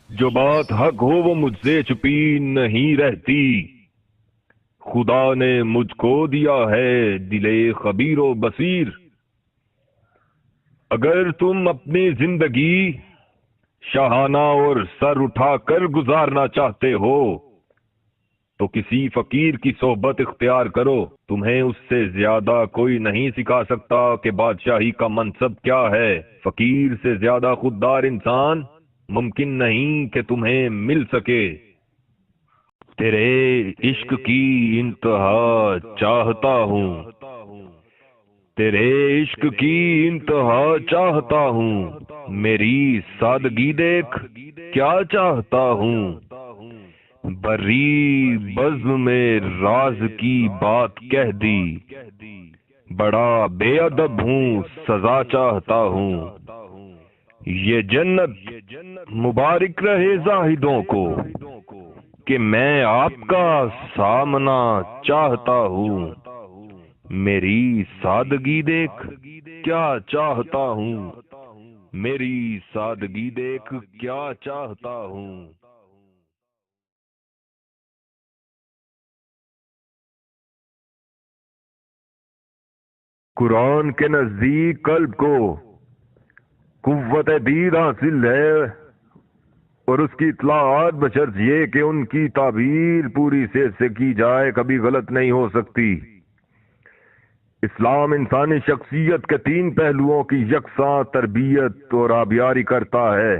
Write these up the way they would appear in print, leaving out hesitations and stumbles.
جو بات حق ہو وہ مجھ سے چھپی نہیں رہتی، خدا نے مجھ کو دیا ہے دل خبیر و بصیر۔ اگر تم اپنی زندگی شاہانہ اور سر اٹھا کر گزارنا چاہتے ہو تو کسی فقیر کی صحبت اختیار کرو۔ تمہیں اس سے زیادہ کوئی نہیں سکھا سکتا کہ بادشاہی کا منصب کیا ہے۔ فقیر سے زیادہ خوددار انسان ممکن نہیں کہ تمہیں مل سکے۔ تیرے عشق کی انتہا چاہتا ہوں، تیرے عشق کی انتہا چاہتا ہوں، میری سادگی دیکھ کیا چاہتا ہوں، بری بزم میں راز کی بات کہہ دی، بڑا بے ادب ہوں سزا چاہتا ہوں۔ یہ جنت مبارک رہے زاہدوں کو کہ میں آپ کا سامنا چاہتا ہوں، میری سادگی دیکھ کیا چاہتا ہوں، میری سادگی دیکھ کیا چاہتا ہوں۔ قرآن کے نزدیک قلب کو قوت دید حاصل ہے اور اس کی اطلاعات بشرط یہ کہ ان کی تعبیر پوری صحت سے کی جائے کبھی غلط نہیں ہو سکتی۔ اسلام انسانی شخصیت کے 3 پہلوؤں کی یکساں تربیت اور آبیاری کرتا ہے۔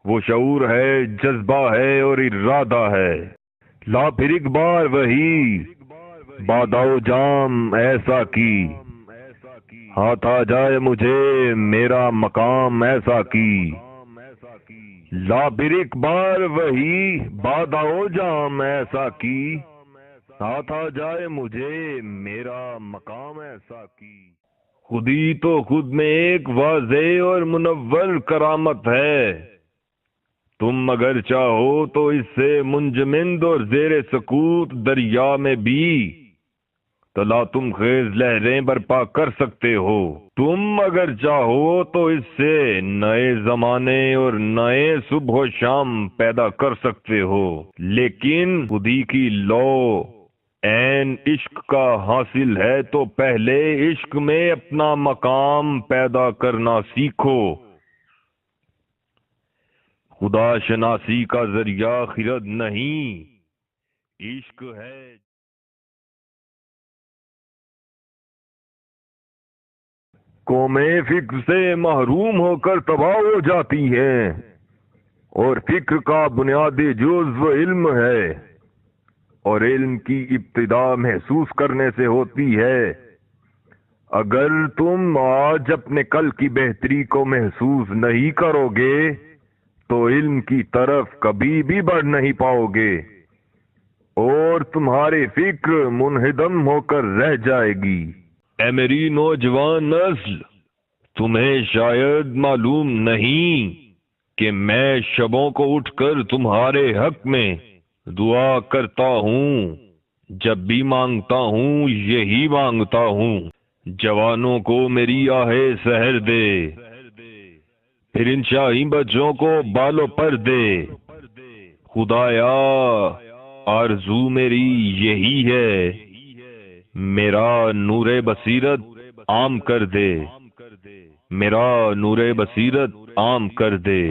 وہ شعور ہے، جذبہ ہے اور ارادہ ہے۔ لا پھر ایک بار وہی باداؤ جام ایسا کی، ہاتھ آ جائے مجھے میرا مقام ایسا کی۔ لا پھر ایک بار وہی باداؤ جام ایسا کی، ہاتھ آ جائے مجھے میرا مقام ایسا کی۔ خودی تو خود میں ایک واضح اور منور کرامت ہے، تم اگر چاہو تو اس سے منجمد اور زیر سکوت دریا میں بھی تلا تم خیز لہریں برپا کر سکتے ہو۔ تم اگر چاہو تو اس سے نئے زمانے اور نئے صبح و شام پیدا کر سکتے ہو، لیکن خودی کی لو عین عشق کا حاصل ہے تو پہلے عشق میں اپنا مقام پیدا کرنا سیکھو۔ خدا شناسی کا ذریعہ خرد نہیں، عشق ہے۔ قومیں فکر سے محروم ہو کر تباہ ہو جاتی ہیں، اور فکر کا بنیادی جزو علم ہے، اور علم کی ابتدا محسوس کرنے سے ہوتی ہے۔ اگر تم آج اپنے کل کی بہتری کو محسوس نہیں کرو گے تو علم کی طرف کبھی بھی بڑھ نہیں پاؤ گے اور تمہاری فکر منہدم ہو کر رہ جائے گی۔ اے میری نوجوان نسل، تمہیں شاید معلوم نہیں کہ میں شبوں کو اٹھ کر تمہارے حق میں دعا کرتا ہوں۔ جب بھی مانگتا ہوں یہی مانگتا ہوں، جوانوں کو میری آہیں سحر دے، پھر ان شاہی بچوں کو بالوں پر دے۔ خدایا آرزو میری یہی ہے، میرا نور بصیرت عام کر دے، میرا نور بصیرت عام کر دے۔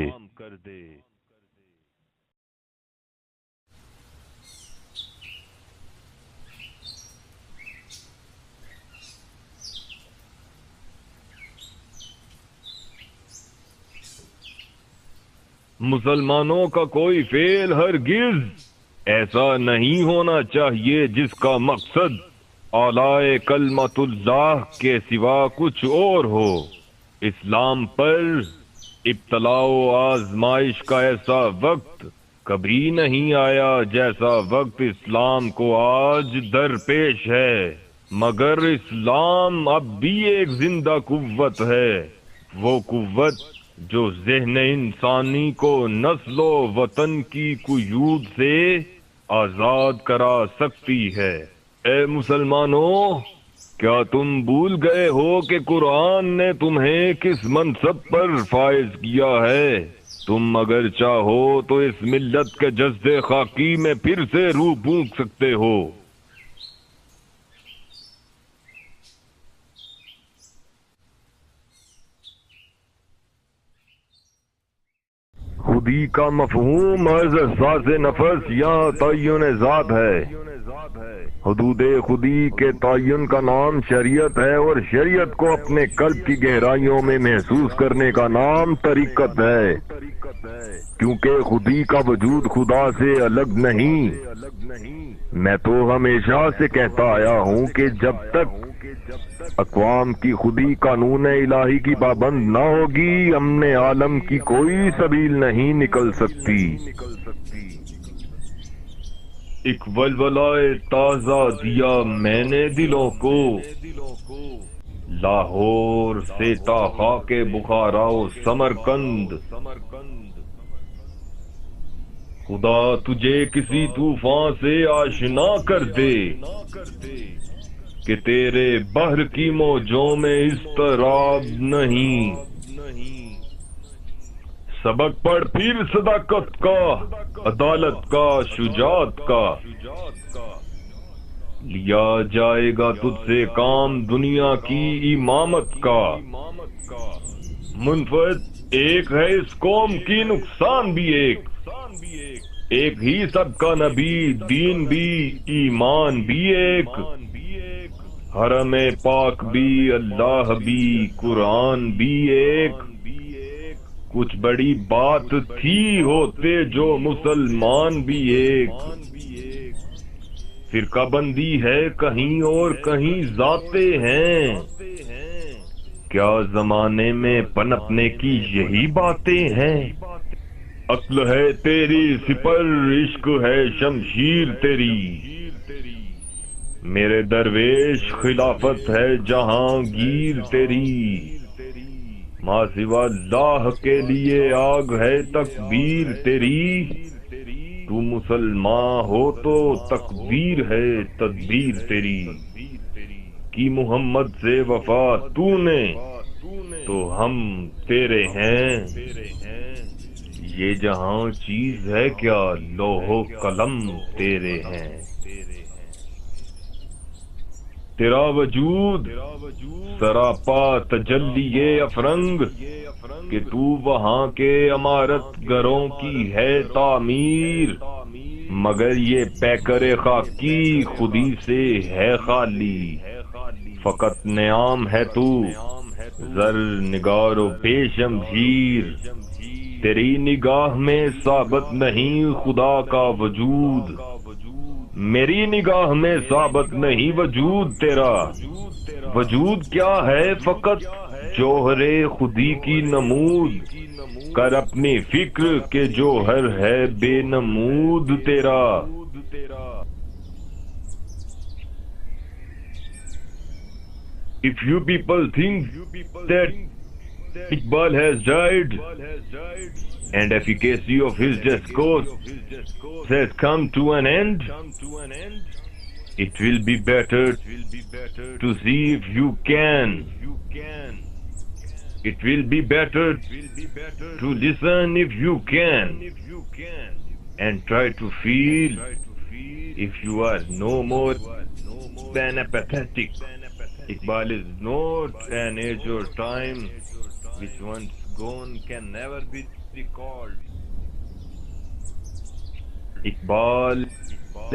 مسلمانوں کا کوئی فعل ہرگز ایسا نہیں ہونا چاہیے جس کا مقصد اعلی کلمت اللہ کے سوا کچھ اور ہو۔ اسلام پر ابتلاء و آزمائش کا ایسا وقت کبھی نہیں آیا جیسا وقت اسلام کو آج درپیش ہے، مگر اسلام اب بھی ایک زندہ قوت ہے، وہ قوت جو ذہن انسانی کو نسل و وطن کی قیود سے آزاد کرا سکتی ہے۔ اے مسلمانوں، کیا تم بھول گئے ہو کہ قرآن نے تمہیں کس منصب پر فائز کیا ہے؟ تم اگر چاہو تو اس ملت کے جذب خاکی میں پھر سے روح پھونک سکتے ہو۔ خودی کا مفہوم از احساس نفس یا تعین ذات ہے۔ حدود خودی کے تعین کا نام شریعت ہے، اور شریعت کو اپنے قلب کی گہرائیوں میں محسوس کرنے کا نام طریقت ہے، کیونکہ خودی کا وجود خدا سے الگ نہیں۔ میں تو ہمیشہ سے کہتا آیا ہوں کہ جب تک اقوام کی خودی قانون الہی کی پابند نہ ہوگی، امن عالم کی کوئی سبیل نہیں نکل سکتی۔ ایک ولولہ تازہ دیا میں نے دلوں کو، لاہور سے تا خاک بخارا و سمرقند۔ خدا تجھے کسی طوفان سے آشنا کر دے کہ تیرے بحر کی موجوں میں اضطراب نہیں۔ سبق پڑھ پھر صداقت کا، عدالت کا، شجاعت کا، لیا جائے گا تجھ سے کام دنیا کی امامت کا۔ منفعت ایک ہے اس قوم کی، نقصان بھی ایک ہی سب کا نبی، دین بھی ایمان بھی ایک، حرم پاک بھی اللہ بھی قرآن بھی ایک۔ کچھ بڑی بات تھی ہوتے جو مسلمان بھی ایک، فرقہ بندی ہے کہیں اور کہیں ذاتے ہیں، کیا زمانے میں پنپنے کی یہی باتیں ہیں؟ عقل ہے تیری سپر، عشق ہے شمشیر تیری، میرے درویش خلافت ہے جہانگیر تیری، ماں سوا اللہ کے لیے آگ ہے تکبیر تیری، تو مسلمان ہو تو تکبیر ہے تدبیر تیری، کی محمد سے وفا تو نے تو ہم تیرے ہیں، یہ جہاں چیز ہے کیا لوح و قلم تیرے ہیں۔ تیرا وجود سراپا تجلی افرنگ کہ تو وہاں کے عمارت گروں کی ہے تعمیر، مگر یہ پیکر خاکی خودی سے ہے خالی، فقط نیام ہے تو زر نگار و بے شمشیر، تیری نگاہ میں ثابت نہیں خدا کا وجود، میری نگاہ میں ثابت نہیں وجود تیرا، وجود کیا ہے فقط جوہر خودی کی نمود، کر اپنی فکر کے جوہر ہے بے نمود تیرا. If you people think that Iqbal has died and efficacy of his discourse has come to an end, it will be better to see if you can. It will be better to listen if you can, and try to feel if you are no more than apathetic. Iqbal is not an age or time which once gone can never be recalled. Iqbal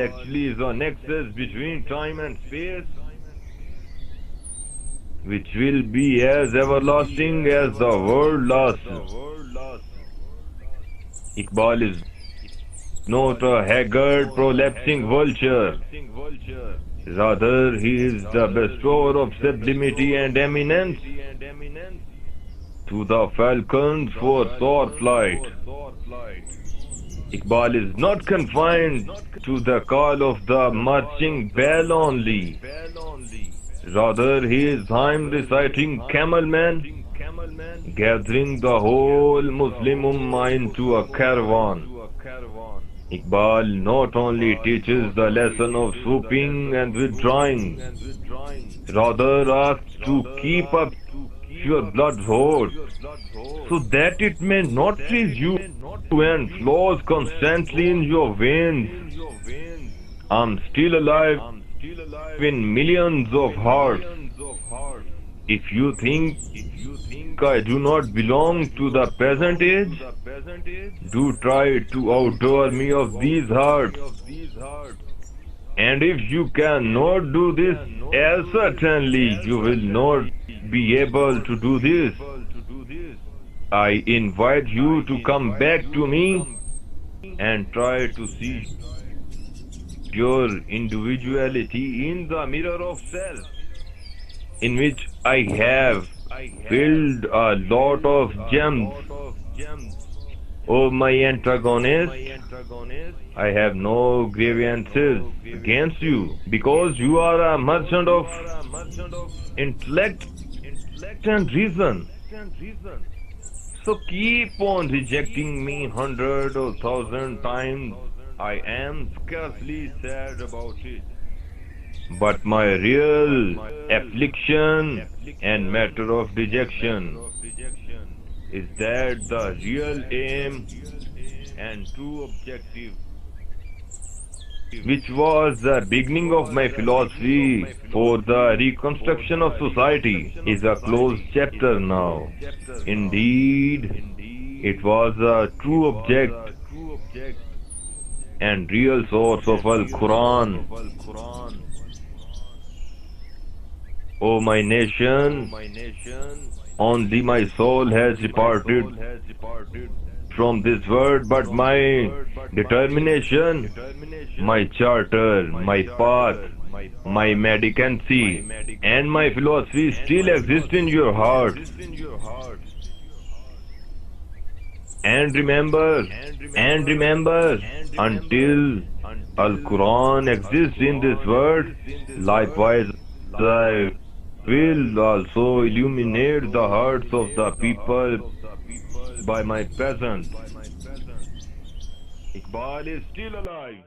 actually is a nexus between time and space, which will be as everlasting as the world lasts. Iqbal is not a haggard, prolapsing vulture. Rather, he is the bestower of sublimity and eminence to the falcons for soar flight. Iqbal is not confined to the call of the marching bell only. Rather, he is hymn reciting camelman, gathering the whole Muslim Ummah into a caravan. Iqbal not only teaches the lesson of swooping and withdrawing, rather asks to keep up your blood hot, so that it may not freeze you and flows constantly in your veins. I'm still alive in millions of hearts. If you think I do not belong to the present age, do try to outdoor me of these hearts. And if you cannot do this, as certainly you will not be able to do this, I invite you to come back to me and try to see your individuality in the mirror of self, in which I have filled a lot of gems. Oh, my antagonist, I have no grievances against you, because you are a merchant of intellect and reason. So keep on rejecting me 100 or 1,000 times. I am scarcely sad about it. But my real affliction and matter of dejection is that the real aim and true objective, which was the beginning of my philosophy for the reconstruction of society, is a closed chapter now. Indeed, it was a true object and real source of Al-Quran. O my nation, only my soul has departed from this world, but my determination, my charter, my path, my medicancy, and my philosophy still exist in your heart. And remember, until Al-Quran exists in this world, likewise I will also illuminate the hearts of the people by my presence. Iqbal is still alive.